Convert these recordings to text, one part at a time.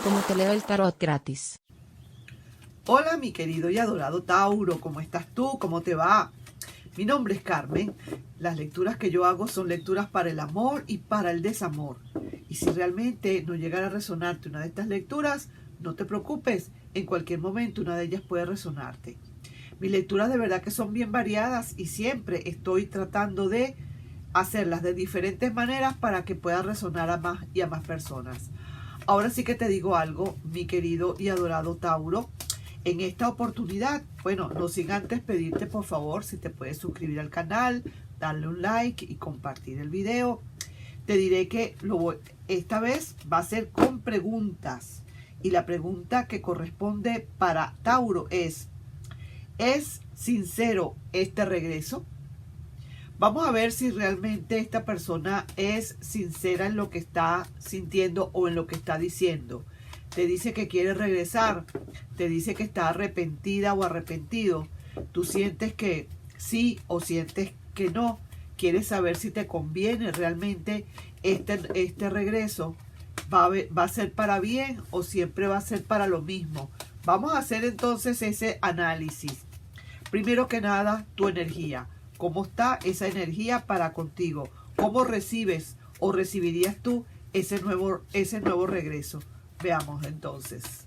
cómo te leo el tarot gratis. Hola mi querido y adorado Tauro, ¿cómo estás tú? ¿Cómo te va? Mi nombre es Carmen. Las lecturas que yo hago son lecturas para el amor y para el desamor. Y si realmente no llegara a resonarte una de estas lecturas, no te preocupes, en cualquier momento una de ellas puede resonarte. Mis lecturas de verdad que son bien variadas y siempre estoy tratando de hacerlas de diferentes maneras para que puedan resonar a más y a más personas. Ahora sí que te digo algo, mi querido y adorado Tauro. En esta oportunidad, bueno, no sin antes pedirte por favor si te puedes suscribir al canal, darle un like y compartir el video. Te diré que esta vez va a ser con preguntas. Y la pregunta que corresponde para Tauro ¿es sincero este regreso? Vamos a ver si realmente esta persona es sincera en lo que está sintiendo o en lo que está diciendo. Te dice que quiere regresar, te dice que está arrepentida o arrepentido. Tú sientes que sí o sientes que no. Quieres saber si te conviene realmente este regreso. ¿Va a ser para bien o siempre va a ser para lo mismo? Vamos a hacer entonces ese análisis. Primero que nada, tu energía. ¿Cómo está esa energía para contigo? ¿Cómo recibes o recibirías tú ese nuevo regreso? Veamos entonces.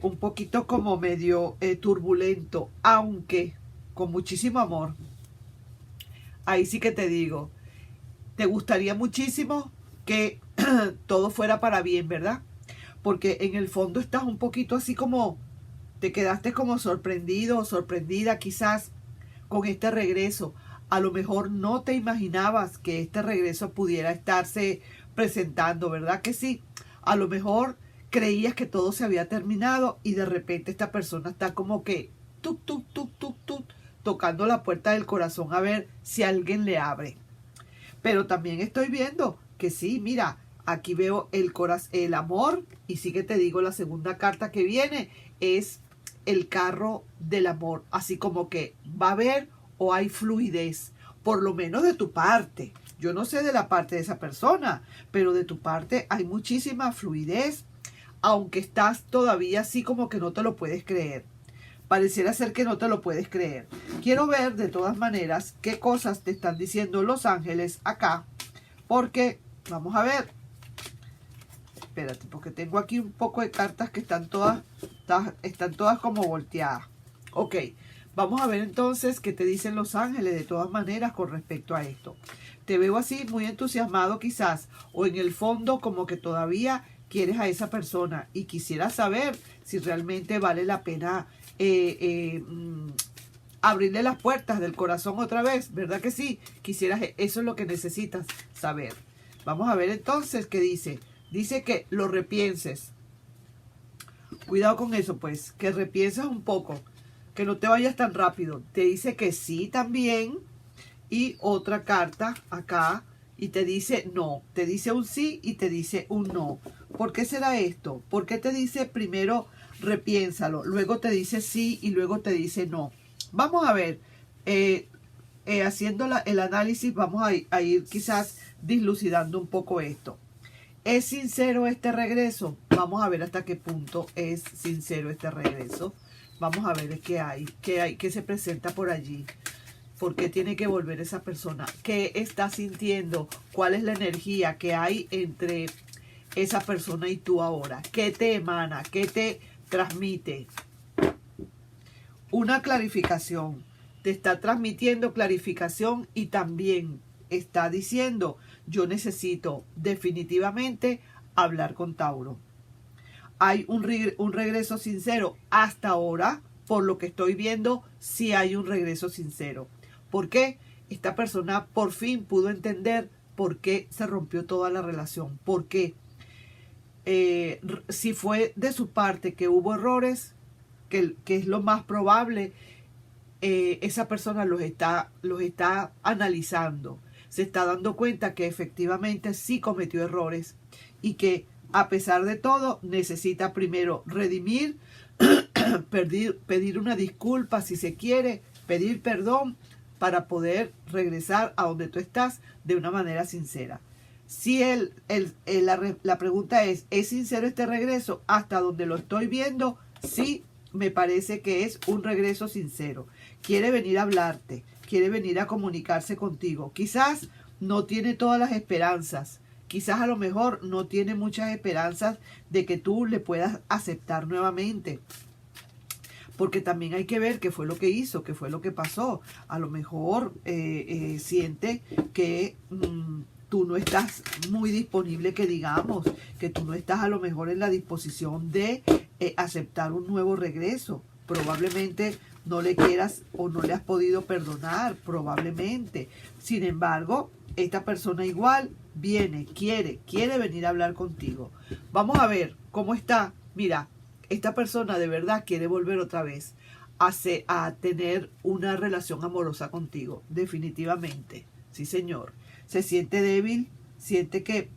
Un poquito como medio turbulento, aunque con muchísimo amor. Ahí sí que te digo, te gustaría muchísimo que todo fuera para bien, ¿verdad? Porque en el fondo estás un poquito así como, te quedaste como sorprendido o sorprendida quizás con este regreso. A lo mejor no te imaginabas que este regreso pudiera estarse presentando, ¿verdad que sí? A lo mejor creías que todo se había terminado y de repente esta persona está como que tuk, tuk, tuk, tuk, tuk, tocando la puerta del corazón a ver si alguien le abre. Pero también estoy viendo que sí, mira, aquí veo el amor y sí que te digo, la segunda carta que viene es el carro del amor. Así como que va a haber o hay fluidez, por lo menos de tu parte. Yo no sé de la parte de esa persona, pero de tu parte hay muchísima fluidez, aunque estás todavía así como que no te lo puedes creer. Pareciera ser que no te lo puedes creer. Quiero ver de todas maneras qué cosas te están diciendo los ángeles acá, porque vamos a ver. Espérate, porque tengo aquí un poco de cartas que están todas como volteadas. Ok, vamos a ver entonces qué te dicen los ángeles de todas maneras con respecto a esto. Te veo así muy entusiasmado quizás, o en el fondo como que todavía quieres a esa persona y quisieras saber si realmente vale la pena abrirle las puertas del corazón otra vez, ¿verdad que sí? Quisieras, eso es lo que necesitas saber. Vamos a ver entonces qué dice. Dice que lo repienses. Cuidado con eso, pues. Que repienses un poco. Que no te vayas tan rápido. Te dice que sí también. Y otra carta acá. Y te dice no. Te dice un sí y te dice un no. ¿Por qué será esto? ¿Por qué te dice primero repiénsalo? Luego te dice sí y luego te dice no. Vamos a ver. Haciendo el análisis vamos a ir quizás dislucidando un poco esto. ¿Es sincero este regreso? Vamos a ver hasta qué punto es sincero este regreso. Vamos a ver qué se presenta por allí. ¿Por qué tiene que volver esa persona? ¿Qué está sintiendo? ¿Cuál es la energía que hay entre esa persona y tú ahora? ¿Qué te emana? ¿Qué te transmite? Una clarificación. Te está transmitiendo clarificación y también está diciendo: yo necesito definitivamente hablar con Tauro. Hay un regreso sincero. Hasta ahora, por lo que estoy viendo, sí hay un regreso sincero. ¿Por qué? Esta persona por fin pudo entender por qué se rompió toda la relación. ¿Por qué? Si fue de su parte que hubo errores, que es lo más probable, esa persona los está analizando. Se está dando cuenta que efectivamente sí cometió errores y que a pesar de todo necesita primero redimir, pedir una disculpa si se quiere, pedir perdón para poder regresar a donde tú estás de una manera sincera. Si la pregunta ¿es sincero este regreso? Hasta donde lo estoy viendo, sí, me parece que es un regreso sincero. Quiere venir a hablarte, quiere venir a comunicarse contigo. Quizás no tiene todas las esperanzas, quizás a lo mejor no tiene muchas esperanzas de que tú le puedas aceptar nuevamente. Porque también hay que ver qué fue lo que hizo, qué fue lo que pasó. A lo mejor siente que tú no estás muy disponible, que digamos, que tú no estás a lo mejor en la disposición de aceptar un nuevo regreso. Probablemente no le quieras o no le has podido perdonar, probablemente. Sin embargo, esta persona igual viene, quiere venir a hablar contigo. Vamos a ver cómo está. Mira, esta persona de verdad quiere volver otra vez a tener una relación amorosa contigo, definitivamente. Sí, señor. Se siente débil, siente que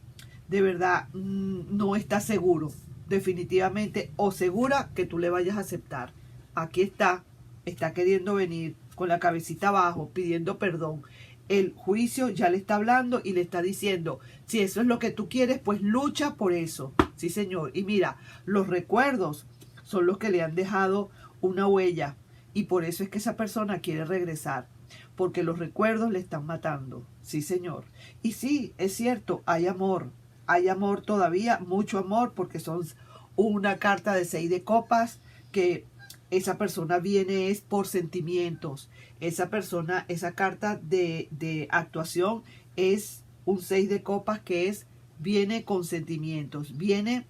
de verdad no está seguro, definitivamente, o segura que tú le vayas a aceptar. Aquí está queriendo venir con la cabecita abajo, pidiendo perdón. El juicio ya le está hablando y le está diciendo, si eso es lo que tú quieres, pues lucha por eso. Sí, señor. Y mira, los recuerdos son los que le han dejado una huella. Y por eso es que esa persona quiere regresar. Porque los recuerdos le están matando. Sí, señor. Y sí, es cierto, hay amor. Hay amor todavía, mucho amor, porque son una carta de 6 de copas que esa persona viene es por sentimientos. Esa persona, esa carta de actuación es un 6 de copas que viene con sentimientos, viene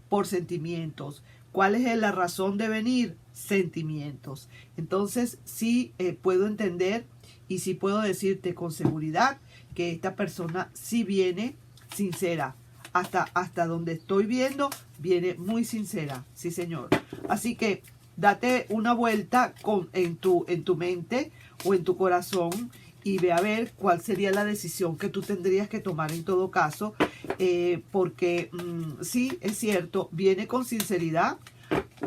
por sentimientos. ¿Cuál es la razón de venir? Sentimientos. Entonces sí puedo entender y sí puedo decirte con seguridad que esta persona sí viene sincera. Hasta donde estoy viendo, viene muy sincera. Sí, señor. Así que date una vuelta en tu mente o en tu corazón y ve a ver cuál sería la decisión que tú tendrías que tomar en todo caso, porque sí, es cierto, viene con sinceridad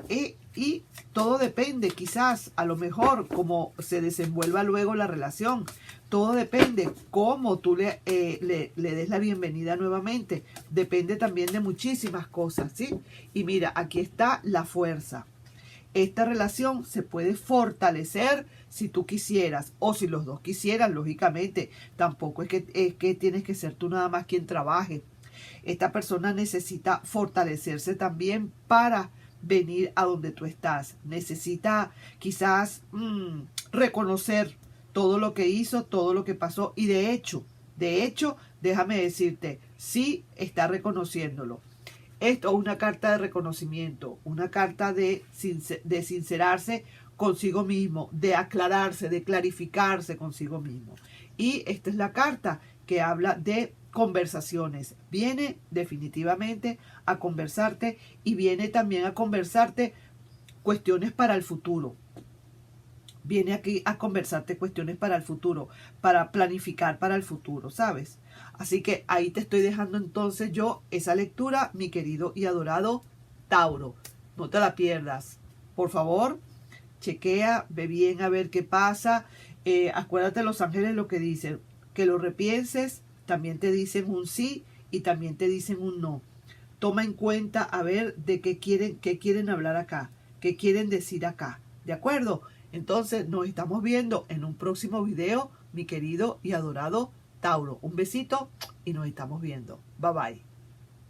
y todo depende, quizás, a lo mejor, cómo se desenvuelva luego la relación. Todo depende cómo tú le des la bienvenida nuevamente. Depende también de muchísimas cosas, ¿sí? Y mira, aquí está la fuerza. Esta relación se puede fortalecer si tú quisieras o si los dos quisieran, lógicamente. Tampoco es que tienes que ser tú nada más quien trabaje. Esta persona necesita fortalecerse también para venir a donde tú estás. Necesita quizás reconocer todo lo que hizo, todo lo que pasó. Y de hecho, déjame decirte, sí está reconociéndolo. Esto es una carta de reconocimiento, una carta de sincerarse consigo mismo, de aclararse, de clarificarse consigo mismo. Y esta es la carta que habla de conversaciones. Viene definitivamente a conversarte y viene también a conversarte cuestiones para el futuro. Viene aquí a conversarte cuestiones para el futuro, para planificar para el futuro, ¿sabes? Así que ahí te estoy dejando entonces yo esa lectura, mi querido y adorado Tauro. No te la pierdas. Por favor, chequea, ve bien a ver qué pasa. Acuérdate los ángeles lo que dicen. Que lo repienses, también te dicen un sí y también te dicen un no. Toma en cuenta a ver de qué quieren hablar acá, qué quieren decir acá. ¿De acuerdo? Entonces nos estamos viendo en un próximo video, mi querido y adorado Tauro. Un besito y nos estamos viendo. Bye bye.